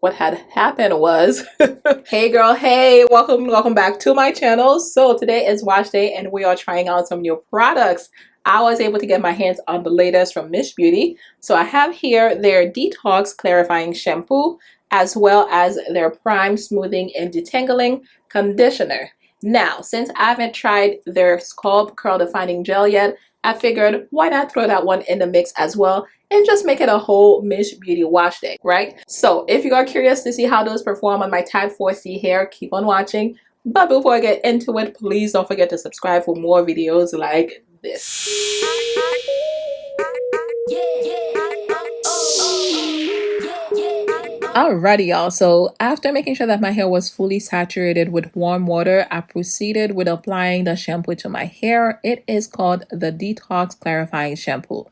what had happened was hey girl, hey, welcome back to my channel. So today is wash day and we are trying out some new products. I was able to get my hands on the latest from Miche Beauty. So I have here their Detox Clarifying Shampoo as well as their Prime Smoothing and Detangling Conditioner. Now, since I haven't tried their Sculpt Curl Defining Gel yet, I figured why not throw that one in the mix as well and just make it a whole Miche Beauty wash day, right? So if you are curious to see how those perform on my type 4C hair, keep on watching. But before I get into it, please don't forget to subscribe for more videos like this. Alrighty, y'all. So after making sure that my hair was fully saturated with warm water, I proceeded with applying the shampoo to my hair. It is called the Detox Clarifying Shampoo.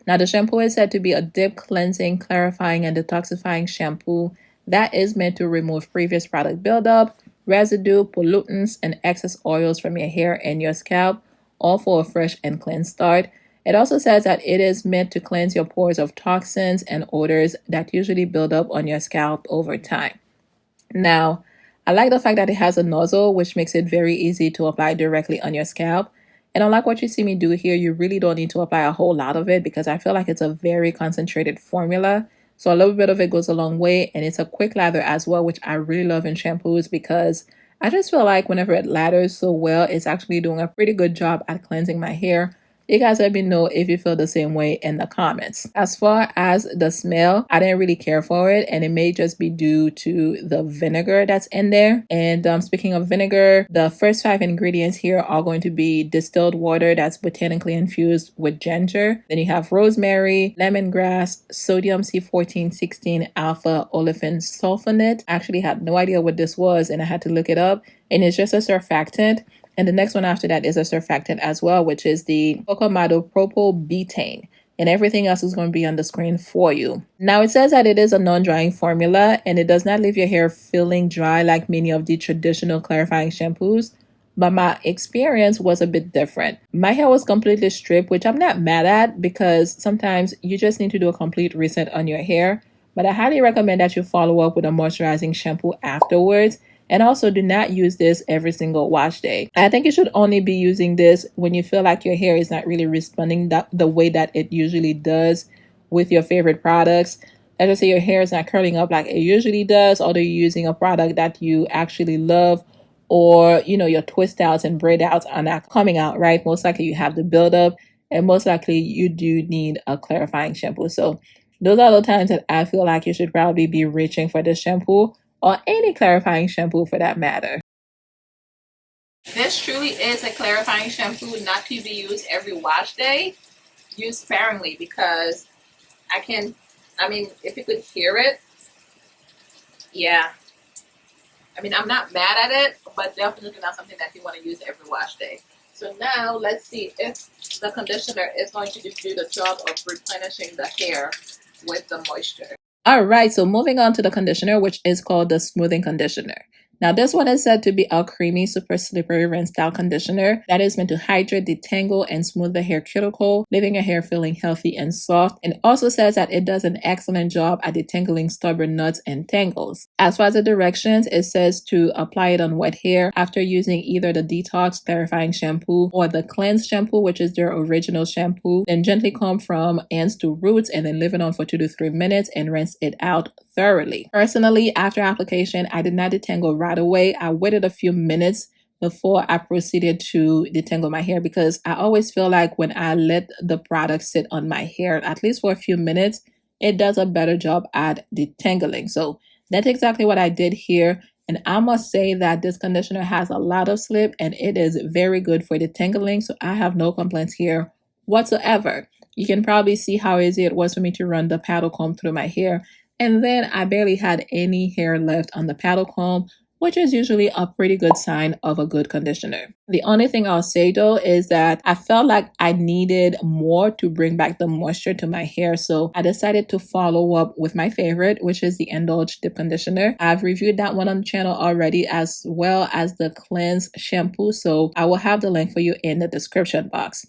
Now, the shampoo is said to be a deep cleansing, clarifying, and detoxifying shampoo that is meant to remove previous product buildup, residue, pollutants, and excess oils from your hair and your scalp, all for a fresh and clean start. It also says that it is meant to cleanse your pores of toxins and odors that usually build up on your scalp over time. Now, I like the fact that it has a nozzle, which makes it very easy to apply directly on your scalp. And unlike what you see me do here, you really don't need to apply a whole lot of it because I feel like it's a very concentrated formula. So a little bit of it goes a long way, and it's a quick lather as well, which I really love in shampoos because I just feel like whenever it lathers so well, it's actually doing a pretty good job at cleansing my hair. You guys let me know if you feel the same way in the comments. As far as the smell, I didn't really care for it, and it may just be due to the vinegar that's in there. And speaking of vinegar, the first 5 ingredients here are going to be distilled water that's botanically infused with ginger. Then you have rosemary, lemongrass, sodium C1416 alpha olefin sulfonate. I actually had no idea what this was, and I had to look it up. And it's just a surfactant. And the next one after that is a surfactant as well, which is the propylbutane. And everything else is going to be on the screen for you. Now, it says that it is a non-drying formula and it does not leave your hair feeling dry like many of the traditional clarifying shampoos. But my experience was a bit different. My hair was completely stripped, which I'm not mad at because sometimes you just need to do a complete reset on your hair. But I highly recommend that you follow up with a moisturizing shampoo afterwards. And also do not use this every single wash day. I think you should only be using this when you feel like your hair is not really responding the way that it usually does with your favorite products. Let's just say your hair is not curling up like it usually does, although you're using a product that you actually love, or your twist outs and braid outs are not coming out right. Most likely you have the buildup, and most likely you do need a clarifying shampoo. So those are the times that I feel like you should probably be reaching for this shampoo, or any clarifying shampoo for that matter. This truly is a clarifying shampoo not to be used every wash day. Use sparingly because if you could hear it, yeah. I'm not mad at it, but definitely not something that you want to use every wash day. So now let's see if the conditioner is going to do the job of replenishing the hair with the moisture. All right, so moving on to the conditioner, which is called the smoothing conditioner. Now, this one is said to be a creamy, super slippery rinse style conditioner that is meant to hydrate, detangle, and smooth the hair cuticle, leaving your hair feeling healthy and soft. And it also says that it does an excellent job at detangling stubborn knots and tangles. As far as the directions, it says to apply it on wet hair after using either the Detox Clarifying Shampoo or the Cleanse Shampoo, which is their original shampoo. Then gently comb from ends to roots and then leave it on for 2 to 3 minutes and rinse it out thoroughly. Personally, after application, I did not detangle right away. I waited a few minutes before I proceeded to detangle my hair because I always feel like when I let the product sit on my hair, at least for a few minutes, it does a better job at detangling. So that's exactly what I did here. And I must say that this conditioner has a lot of slip and it is very good for detangling. So I have no complaints here whatsoever. You can probably see how easy it was for me to run the paddle comb through my hair. And then I barely had any hair left on the paddle comb, which is usually a pretty good sign of a good conditioner. The only thing I'll say though is that I felt like I needed more to bring back the moisture to my hair. So I decided to follow up with my favorite, which is the Indulge Dip Conditioner. I've reviewed that one on the channel already, as well as the Cleanse Shampoo. So I will have the link for you in the description box.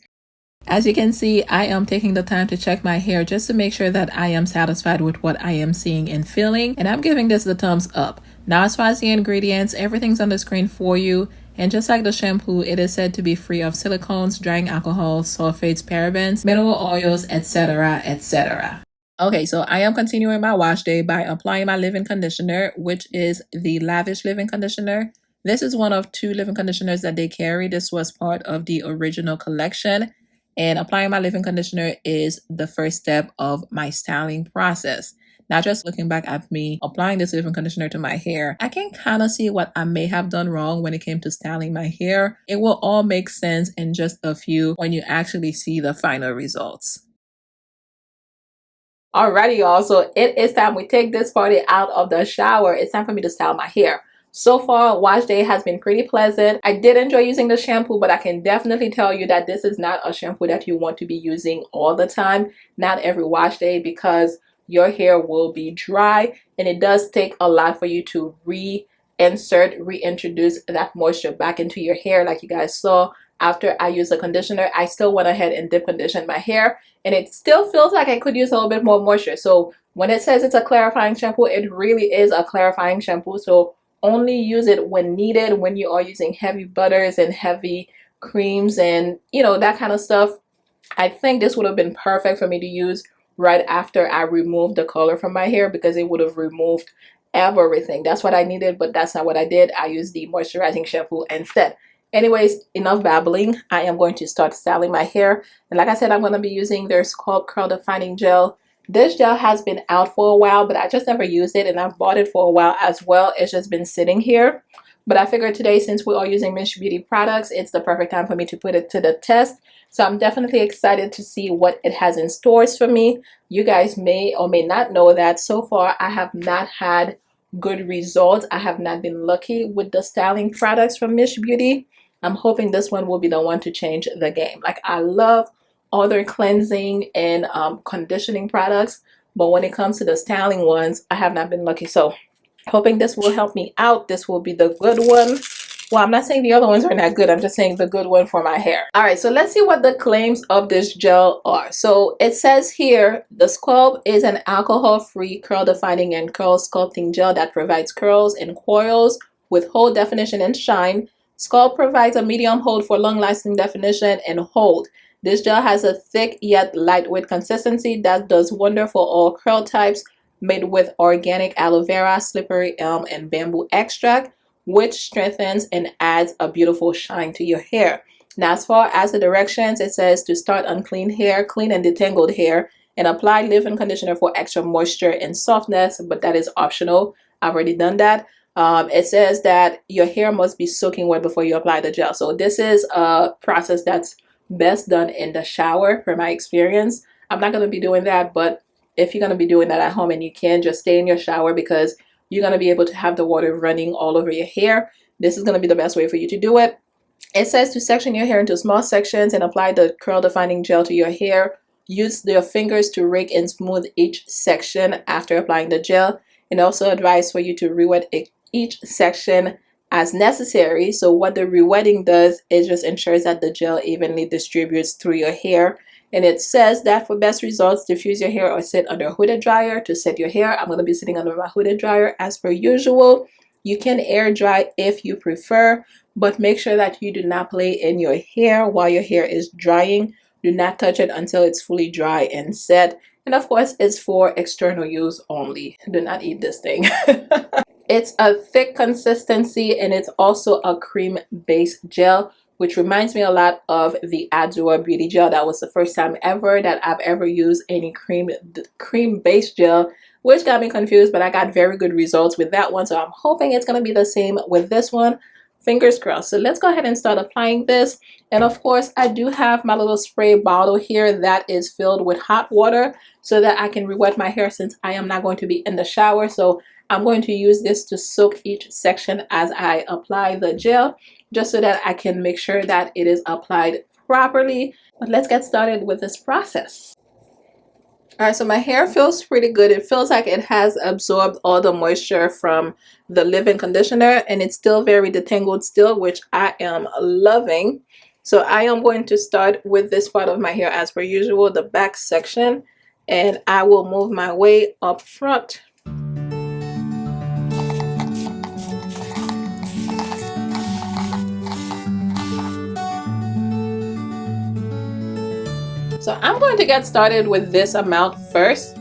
As you can see, I am taking the time to check my hair just to make sure that I am satisfied with what I am seeing and feeling, and I'm giving this the thumbs up. Now, as far as the ingredients, everything's on the screen for you, and just like the shampoo, it is said to be free of silicones, drying alcohols, sulfates, parabens, mineral oils, etc., etc. Okay, so I am continuing my wash day by applying my leave-in conditioner, which is the Lavish leave-in conditioner. This is one of 2 leave-in conditioners that they carry. This was part of the original collection. And applying my leave-in conditioner is the first step of my styling process. Now, just looking back at me applying this leave-in conditioner to my hair, I can kind of see what I may have done wrong when it came to styling my hair. It will all make sense in just a few when you actually see the final results. Alrighty, y'all, so it is time we take this party out of the shower. It's time for me to style my hair. So far, wash day has been pretty pleasant. I did enjoy using the shampoo, but I can definitely tell you that this is not a shampoo that you want to be using all the time, not every wash day, because your hair will be dry, and it does take a lot for you to reintroduce that moisture back into your hair. Like you guys saw, after I used the conditioner, I still went ahead and deep conditioned my hair, and it still feels like I could use a little bit more moisture. So when it says it's a clarifying shampoo, it really is a clarifying shampoo. So only use it when needed, when you are using heavy butters and heavy creams and that kind of stuff. I think this would have been perfect for me to use right after I removed the color from my hair, because it would have removed everything. That's what I needed, but that's not what I did. I used the moisturizing shampoo instead. Anyways, enough babbling. I am going to start styling my hair. And like I said, I'm going to be using their Sculpt Curl Defining Gel. This gel has been out for a while, but I just never used it, and I've bought it for a while as well. It's just been sitting here. But I figured today, since we are using Miche Beauty products, it's the perfect time for me to put it to the test. So I'm definitely excited to see what it has in stores for me. You guys may or may not know that so far I have not had good results. I have not been lucky with the styling products from Miche Beauty. I'm hoping this one will be the one to change the game. Like, I love all their cleansing and conditioning products, but when it comes to the styling ones, I have not been lucky. So hoping this will help me out. This will be the good one. Well, I'm not saying the other ones are not good. I'm just saying the good one for my hair. All right, so let's see what the claims of this gel are. So it says here, the Sculpt is an alcohol-free curl defining and curl sculpting gel that provides curls and coils with hold, definition, and shine. Sculpt provides a medium hold for long-lasting definition and hold. This gel has a thick yet lightweight consistency that does wonder for all curl types, made with organic aloe vera, slippery elm, and bamboo extract, which strengthens and adds a beautiful shine to your hair. Now, as far as the directions, it says to start unclean hair, clean and detangled hair, and apply leave-in conditioner for extra moisture and softness, but that is optional. I've already done that. It says that your hair must be soaking wet before you apply the gel. So this is a process that's best done in the shower, from my experience. I'm not going to be doing that, but if you're going to be doing that at home and you can, just stay in your shower, because you're going to be able to have the water running all over your hair. This is going to be the best way for you to do it. It says to section your hair into small sections and apply the curl defining gel to your hair. Use your fingers to rake and smooth each section after applying the gel, and also advise for you to re-wet each section as necessary. So what the re-wetting does is just ensures that the gel evenly distributes through your hair. And it says that for best results, diffuse your hair or sit under a hooded dryer to set your hair. I'm going to be sitting under my hooded dryer as per usual. You can air dry if you prefer, but make sure that you do not play in your hair while your hair is drying. Do not touch it until it's fully dry and set. And of course, it's for external use only. Do not eat this thing. It's a thick consistency, and it's also a cream-based gel, which reminds me a lot of the Adore Beauty Gel. That was the first time ever that I've ever used any cream-based gel, which got me confused, but I got very good results with that one. So I'm hoping it's going to be the same with this one. Fingers crossed. So let's go ahead and start applying this. And of course, I do have my little spray bottle here that is filled with hot water so that I can re-wet my hair, since I am not going to be in the shower. So I'm going to use this to soak each section as I apply the gel, just so that I can make sure that it is applied properly. But let's get started with this process. All right, so my hair feels pretty good. It feels like it has absorbed all the moisture from the leave-in conditioner, and it's still very detangled still, which I am loving. So I am going to start with this part of my hair as per usual, the back section, and I will move my way up front. So I'm going to get started with this amount first,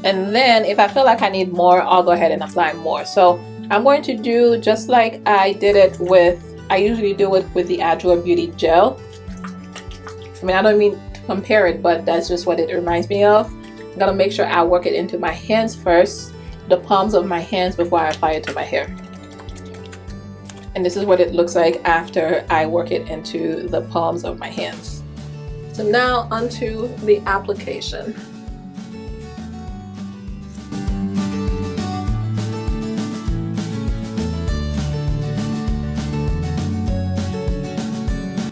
and then if I feel like I need more, I'll go ahead and apply more. So I'm going to do just like I did it with, I usually do it with the Adwoa Beauty Gel. I mean, I don't mean to compare it, but that's just what it reminds me of. I'm gonna make sure I work it into my hands first, the palms of my hands, before I apply it to my hair. And this is what it looks like after I work it into the palms of my hands. So now onto the application.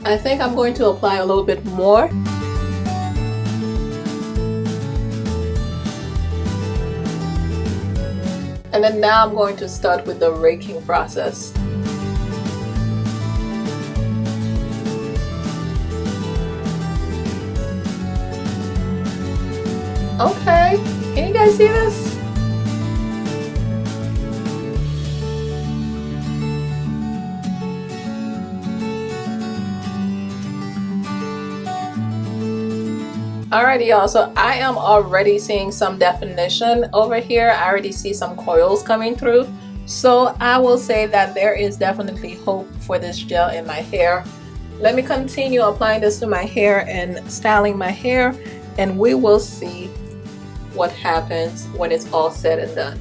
I think I'm going to apply a little bit more. And then now I'm going to start with the raking process. Okay, can you guys see this? Alrighty y'all, so I am already seeing some definition over here. I already see some coils coming through. So I will say that there is definitely hope for this gel in my hair. Let me continue applying this to my hair and styling my hair, and we will see what happens when it's all said and done.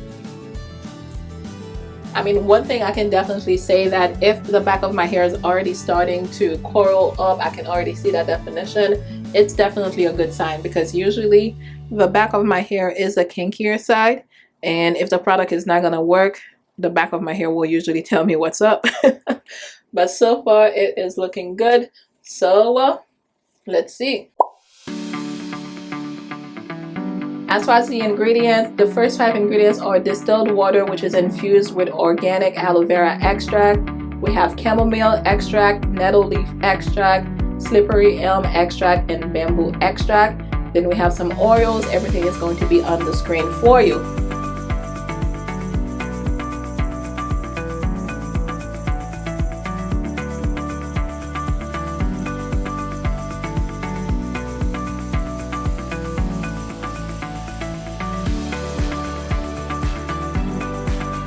I mean, one thing I can definitely say that if the back of my hair is already starting to coil up, I can already see that definition. It's definitely a good sign, because usually the back of my hair is the kinkier side, and if the product is not gonna work, the back of my hair will usually tell me what's up. But so far it is looking good. So let's see. As far as the ingredients, the first 5 ingredients are distilled water, which is infused with organic aloe vera extract. We have chamomile extract, nettle leaf extract, slippery elm extract, and bamboo extract. Then we have some oils. Everything is going to be on the screen for you.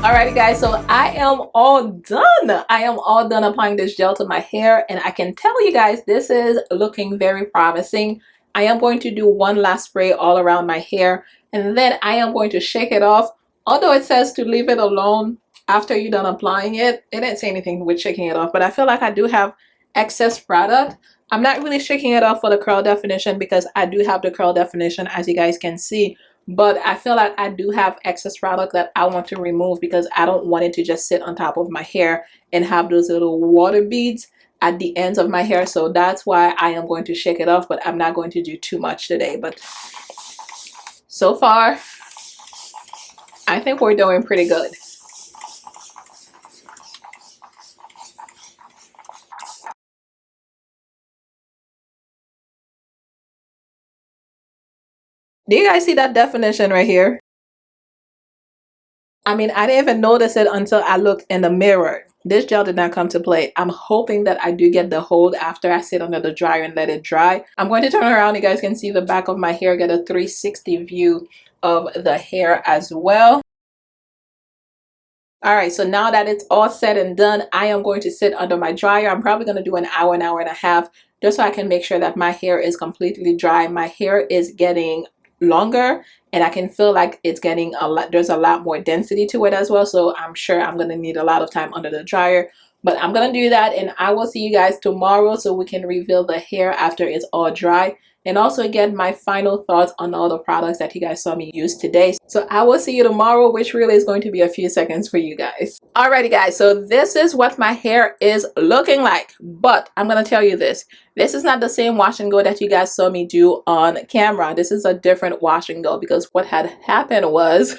Alrighty guys, so I am all done. I am all done applying this gel to my hair, and I can tell you guys this is looking very promising. I am going to do one last spray all around my hair, and then I am going to shake it off. Although it says to leave it alone after you're done applying it, it didn't say anything with shaking it off, but I feel like I do have excess product. I'm not really shaking it off for the curl definition, because I do have the curl definition, as you guys can see. But I feel like I do have excess product that I want to remove, because I don't want it to just sit on top of my hair and have those little water beads at the ends of my hair. So that's why I am going to shake it off, but I'm not going to do too much today. But so far, I think we're doing pretty good. Do you guys see that definition right here? I mean, I didn't even notice it until I looked in the mirror. This gel did not come to play. I'm hoping that I do get the hold after I sit under the dryer and let it dry. I'm going to turn around. You guys can see the back of my hair, get a 360 view of the hair as well. All right, so now that it's all said and done, I am going to sit under my dryer. I'm probably going to do an hour and a half, just so I can make sure that my hair is completely dry. My hair is getting longer, and I can feel like it's getting a lot, there's a lot more density to it as well. So I'm sure I'm going to need a lot of time under the dryer, but I'm going to do that, and I will see you guys tomorrow so we can reveal the hair after it's all dry, and also get my final thoughts on all the products that you guys saw me use today. So I will see you tomorrow, which really is going to be a few seconds for you guys. Alrighty guys, so this is what my hair is looking like, but I'm gonna tell you this. This is not the same wash and go that you guys saw me do on camera. This is a different wash and go, because what had happened was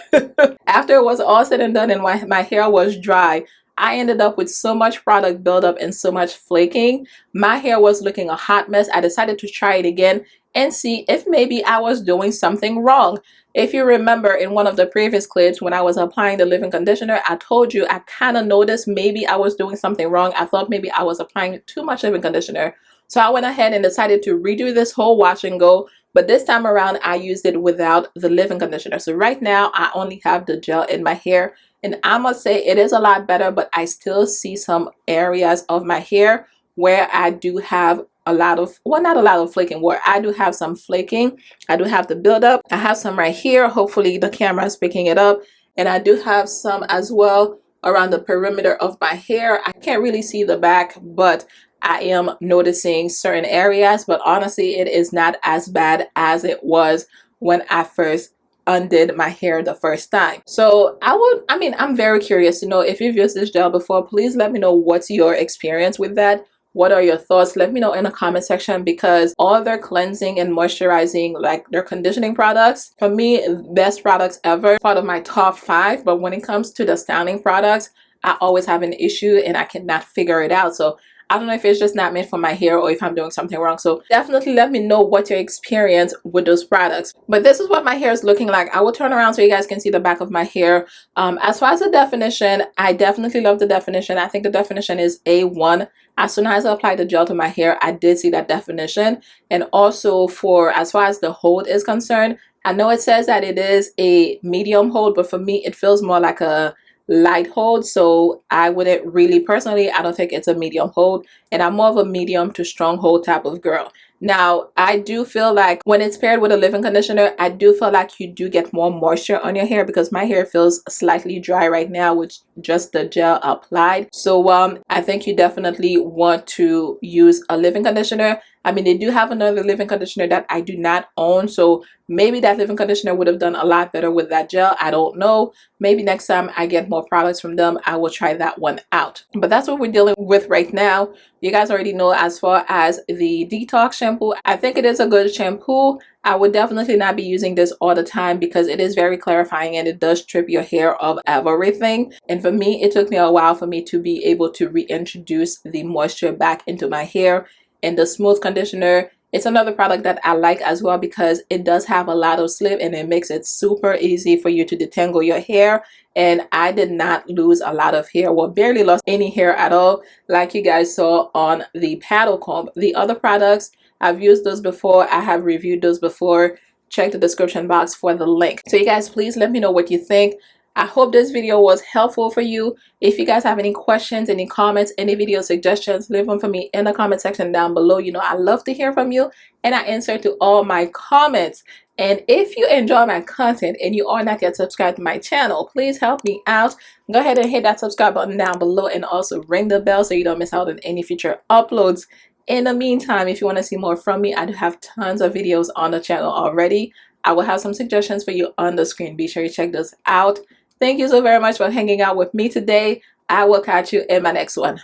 after it was all said and done and my hair was dry, I ended up with so much product buildup and so much flaking. My hair was looking a hot mess. I decided to try it again and see if maybe I was doing something wrong. If you remember in one of the previous clips when I was applying the leave-in conditioner, I told you I kind of noticed maybe I was doing something wrong. I thought maybe I was applying too much leave-in conditioner. So I went ahead and decided to redo this whole wash and go, but this time around I used it without the leave-in conditioner. So right now I only have the gel in my hair, and I must say it is a lot better, but I still see some areas of my hair where I do have a lot of, well, not a lot of flaking, where I do have some flaking. I do have the buildup. I have some right here. Hopefully the camera is picking it up. And I do have some as well around the perimeter of my hair. I can't really see the back, but I am noticing certain areas. But honestly, it is not as bad as it was when I first undid my hair the first time. So I'm very curious to know if you've used this gel before. Please let me know what's your experience with that. What are your thoughts? Let me know in the comment section, because all their cleansing and moisturizing, like their conditioning products, for me, best products ever, part of my top 5. But when it comes to the styling products, I always have an issue and I cannot figure it out. So I don't know if it's just not meant for my hair or if I'm doing something wrong. So definitely let me know what your experience with those products. But this is what my hair is looking like. I will turn around so you guys can see the back of my hair. As far as the definition, I definitely love the definition. I think the definition is A1. As soon as I applied the gel to my hair, I did see that definition. And also for as far as the hold is concerned, I know it says that it is a medium hold, but for me, it feels more like a light hold. So I wouldn't really, personally, I don't think it's a medium hold, and I'm more of a medium to strong hold type of girl. Now I do feel like when it's paired with a leave-in conditioner, I do feel like you do get more moisture on your hair, because my hair feels slightly dry right now with just the gel applied. So I think you definitely want to use a leave-in conditioner. I mean, they do have another leave-in conditioner that I do not own, so maybe that leave-in conditioner would have done a lot better with that gel. I don't know. Maybe next time I get more products from them, I will try that one out. But that's what we're dealing with right now. You guys already know, as far as the Detox shampoo, I think it is a good shampoo. I would definitely not be using this all the time because it is very clarifying and it does strip your hair of everything. And for me, it took me a while for me to be able to reintroduce the moisture back into my hair. And the smooth conditioner, it's another product that I like as well, because it does have a lot of slip and it makes it super easy for you to detangle your hair. And I did not lose a lot of hair, well, barely lost any hair at all, like you guys saw on the paddle comb. The other products, I've used those before. I have reviewed those before. Check the description box for the link. So you guys, please let me know what you think. I hope this video was helpful for you. If you guys have any questions, any comments, any video suggestions, leave them for me in the comment section down below. You know, I love to hear from you and I answer to all my comments. And if you enjoy my content and you are not yet subscribed to my channel, please help me out. Go ahead and hit that subscribe button down below and also ring the bell so you don't miss out on any future uploads. In the meantime, if you want to see more from me, I do have tons of videos on the channel already. I will have some suggestions for you on the screen. Be sure you check those out. Thank you so very much for hanging out with me today. I will catch you in my next one.